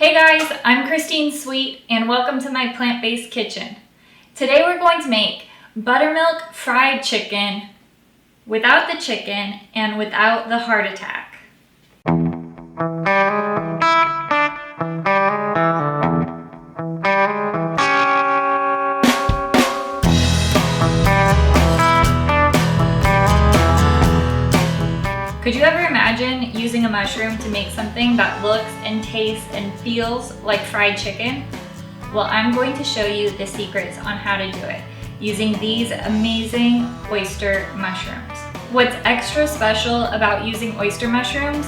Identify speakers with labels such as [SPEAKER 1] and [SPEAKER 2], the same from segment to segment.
[SPEAKER 1] Hey guys, I'm Christine Sweet and welcome to my plant-based kitchen. Today we're going to make buttermilk fried chicken without the chicken and without the heart attack. Could you ever imagine using a mushroom to make something that looks and tastes and feels like fried chicken? Well, I'm going to show you the secrets on how to do it using these amazing oyster mushrooms. What's extra special about using oyster mushrooms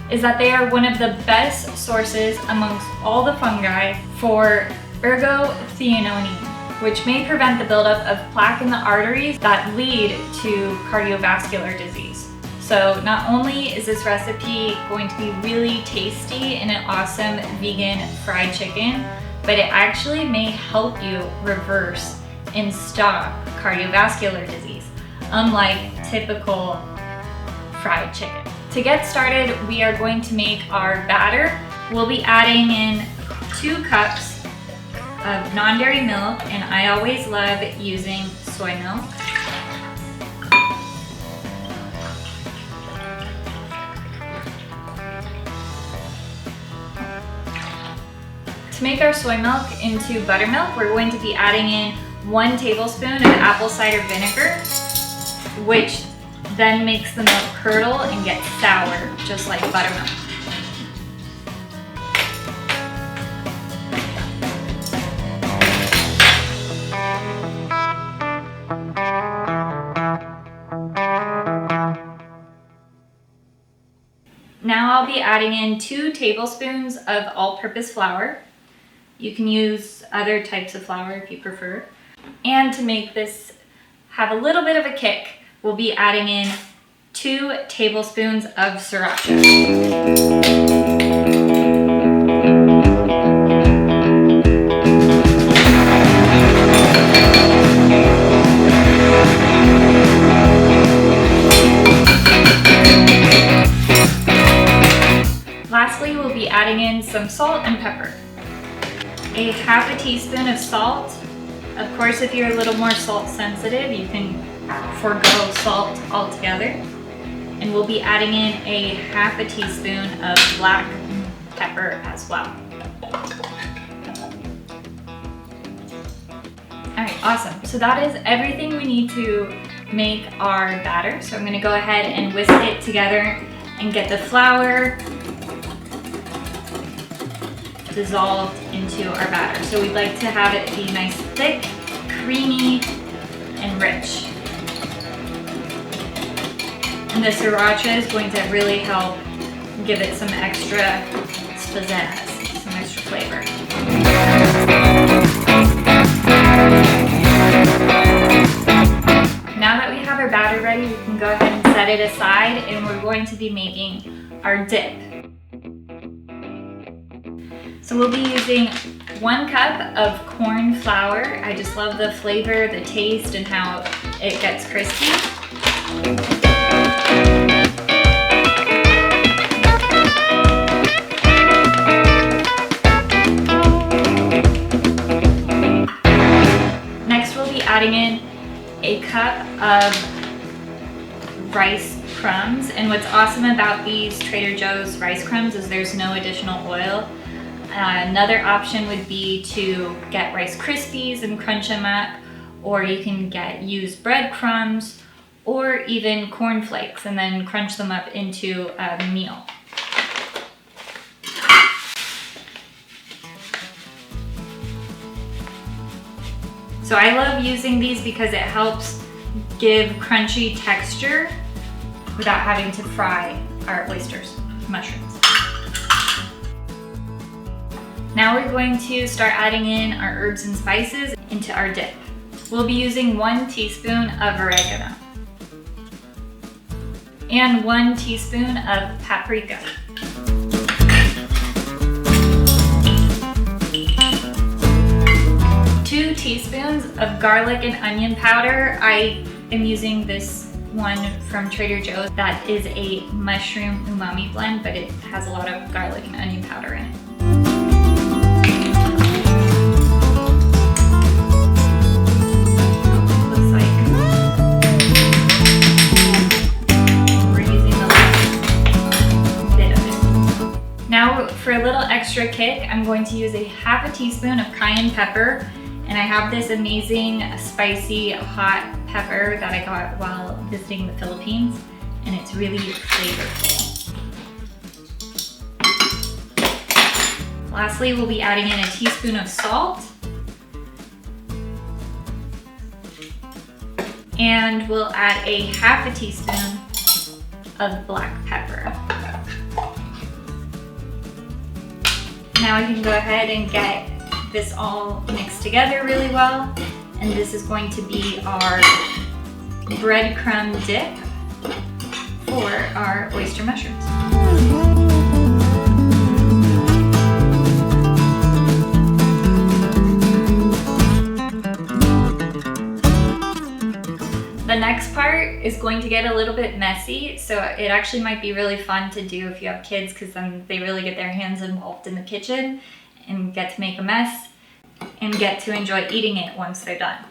[SPEAKER 1] is that they are one of the best sources amongst all the fungi for ergothioneine, which may prevent the buildup of plaque in the arteries that lead to cardiovascular disease. So not only is this recipe going to be really tasty and an awesome vegan fried chicken, but it actually may help you reverse and stop cardiovascular disease, unlike typical fried chicken. To get started, we are going to make our batter. We'll be adding in 2 cups of non-dairy milk, and I always love using soy milk. To make our soy milk into buttermilk, we're going to be adding in 1 tablespoon of apple cider vinegar, which then makes the milk curdle and get sour, just like buttermilk. Now I'll be adding in 2 tablespoons of all-purpose flour. You can use other types of flour if you prefer. And to make this have a little bit of a kick, we'll be adding in 2 tablespoons of sriracha. Lastly, we'll be adding in some salt and pepper. A half a teaspoon of salt. Of course, if you're a little more salt sensitive, you can forego salt altogether. And we'll be adding in a half a teaspoon of black pepper as well. All right, awesome. So that is everything we need to make our batter. So I'm gonna go ahead and whisk it together and get the flour dissolved into our batter. So we'd like to have it be nice, thick, creamy, and rich. And the sriracha is going to really help give it some extra pizzazz, some extra flavor. Now that we have our batter ready, we can go ahead and set it aside, and we're going to be making our dip. So we'll be using 1 cup of corn flour. I just love the flavor, the taste, and how it gets crispy. Next, we'll be adding in a cup of rice crumbs. And what's awesome about these Trader Joe's rice crumbs is there's no additional oil. Another option would be to get Rice Krispies and crunch them up, or you can use breadcrumbs or even corn flakes and then crunch them up into a meal. So I love using these because it helps give crunchy texture without having to fry our mushrooms. Now we're going to start adding in our herbs and spices into our dip. We'll be using 1 teaspoon of oregano and 1 teaspoon of paprika. 2 teaspoons of garlic and onion powder. I am using this one from Trader Joe's that is a mushroom umami blend, but it has a lot of garlic and onion powder in it. little extra kick, I'm going to use a half a teaspoon of cayenne pepper, and I have this amazing spicy hot pepper that I got while visiting the Philippines, and it's really flavorful. Lastly, we'll be adding in a teaspoon of salt, and we'll add a half a teaspoon of black pepper. Now we can go ahead and get this all mixed together really well, and this is going to be our breadcrumb dip for our oyster mushrooms. The next part is going to get a little bit messy, so it actually might be really fun to do if you have kids, because then they really get their hands involved in the kitchen and get to make a mess and get to enjoy eating it once they're done.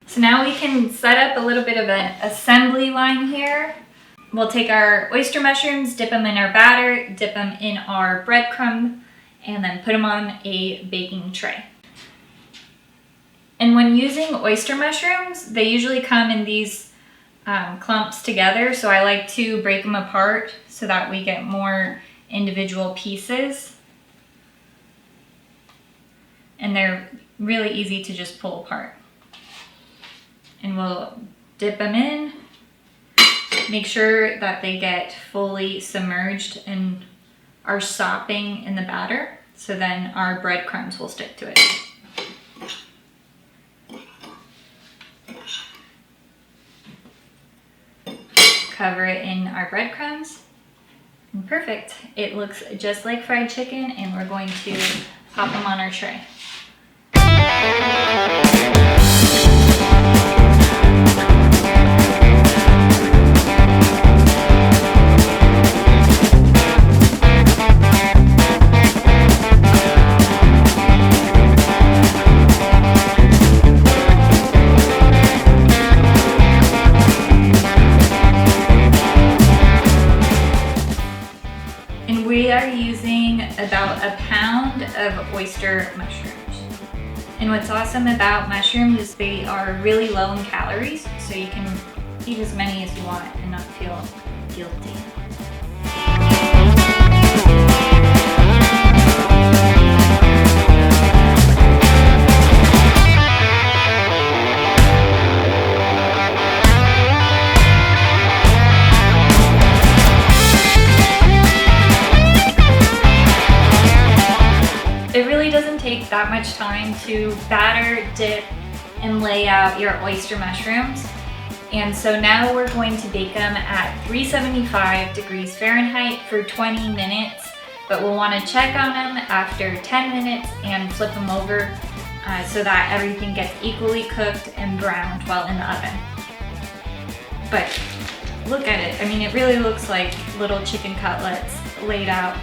[SPEAKER 1] So now we can set up a little bit of an assembly line here. We'll take our oyster mushrooms, dip them in our batter, dip them in our breadcrumb, and then put them on a baking tray. And when using oyster mushrooms, they usually come in these clumps together, so I like to break them apart so that we get more individual pieces. And they're really easy to just pull apart. And we'll dip them in, make sure that they get fully submerged and are sopping in the batter, so then our breadcrumbs will stick to it. Cover it in our breadcrumbs, and perfect. It looks just like fried chicken, and we're going to pop them on our tray. We are using about a pound of oyster mushrooms. And what's awesome about mushrooms is they are really low in calories, so you can eat as many as you want and not feel guilty. It really doesn't take that much time to batter, dip, and lay out your oyster mushrooms. And so now we're going to bake them at 375 degrees Fahrenheit for 20 minutes, but we'll want to check on them after 10 minutes and flip them over so that everything gets equally cooked and browned while in the oven. But look at it. I mean, it really looks like little chicken cutlets laid out,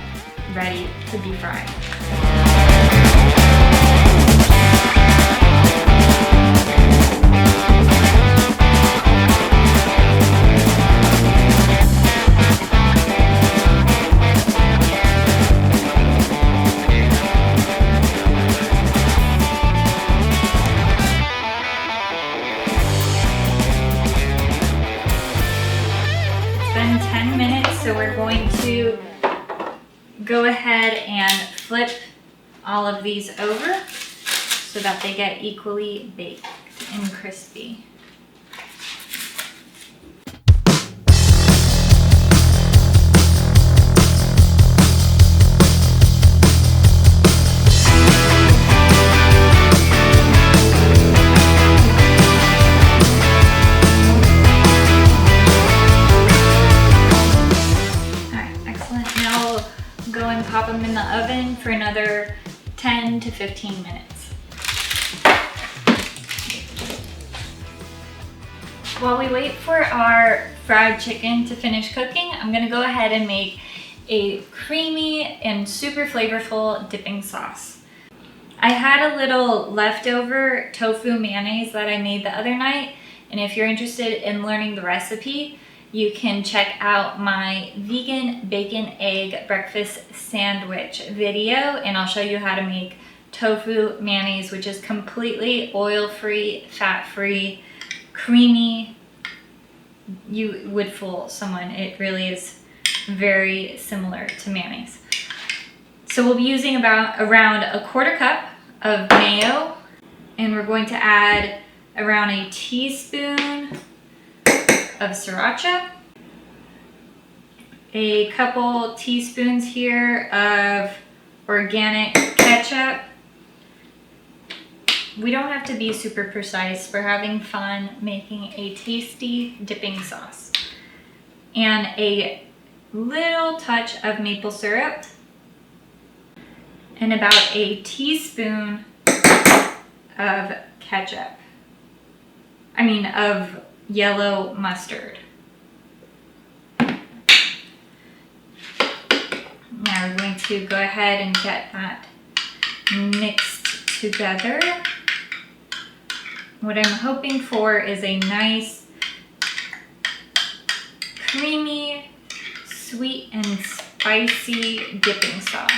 [SPEAKER 1] ready to be fried. It's been 10 minutes, so we're going to go ahead and flip all of these over so that they get equally baked and crispy. Pop them in the oven for another 10 to 15 minutes. While we wait for our fried chicken to finish cooking, I'm gonna go ahead and make a creamy and super flavorful dipping sauce. I had a little leftover tofu mayonnaise that I made the other night, and if you're interested in learning the recipe, you can check out my vegan bacon egg breakfast sandwich video, and I'll show you how to make tofu mayonnaise, which is completely oil-free, fat-free, creamy. You would fool someone. It really is very similar to mayonnaise. So we'll be using around a quarter cup of mayo, and we're going to add around a teaspoon of sriracha, a couple teaspoons here of organic ketchup. We don't have to be super precise. We're having fun making a tasty dipping sauce. And a little touch of maple syrup, and about a teaspoon of ketchup. Of yellow mustard. Now we're going to go ahead and get that mixed together. What I'm hoping for is a nice, creamy, sweet and spicy dipping sauce.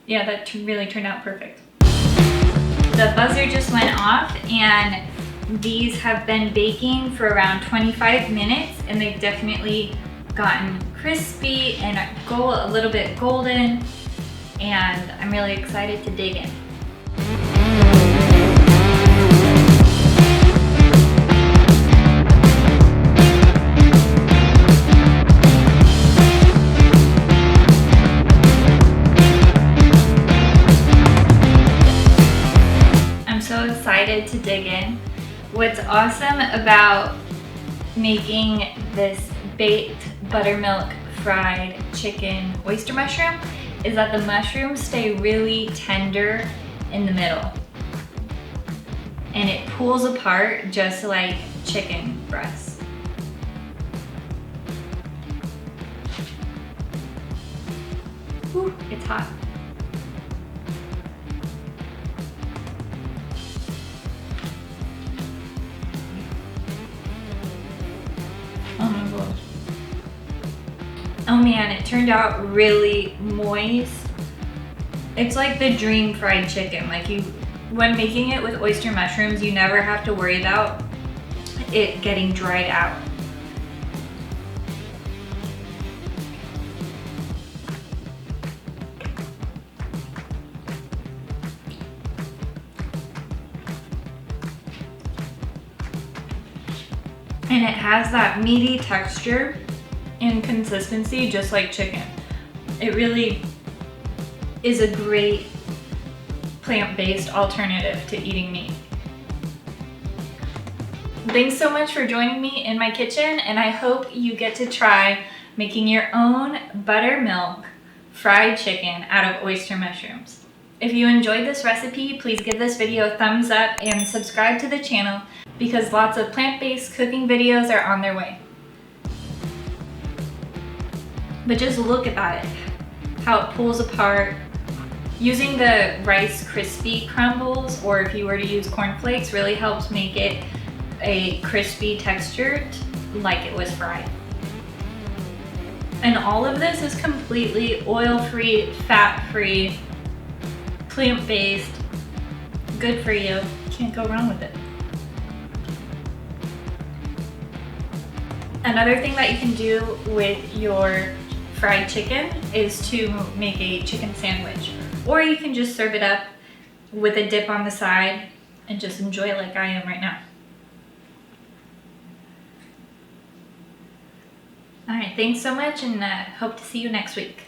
[SPEAKER 1] Yeah, that really turned out perfect. The buzzer just went off, and these have been baking for around 25 minutes, and they've definitely gotten crispy and a little bit golden, and I'm really excited to dig in. Excited to dig in. What's awesome about making this baked buttermilk fried chicken oyster mushroom is that the mushrooms stay really tender in the middle, and it pulls apart just like chicken breasts. Whew, it's hot. Oh man, it turned out really moist. It's like the dream fried chicken. When making it with oyster mushrooms, you never have to worry about it getting dried out. And it has that meaty texture and consistency just like chicken. It really is a great plant-based alternative to eating meat. Thanks so much for joining me in my kitchen, and I hope you get to try making your own buttermilk fried chicken out of oyster mushrooms. If you enjoyed this recipe, please give this video a thumbs up and subscribe to the channel, because lots of plant-based cooking videos are on their way. But just look at that, how it pulls apart. Using the Rice Krispie crumbles, or if you were to use cornflakes, really helps make it a crispy texture like it was fried. And all of this is completely oil-free, fat-free, plant-based, good for you. Can't go wrong with it. Another thing that you can do with your fried chicken is to make a chicken sandwich, or you can just serve it up with a dip on the side and just enjoy it like I am right now. All right, thanks so much, and hope to see you next week.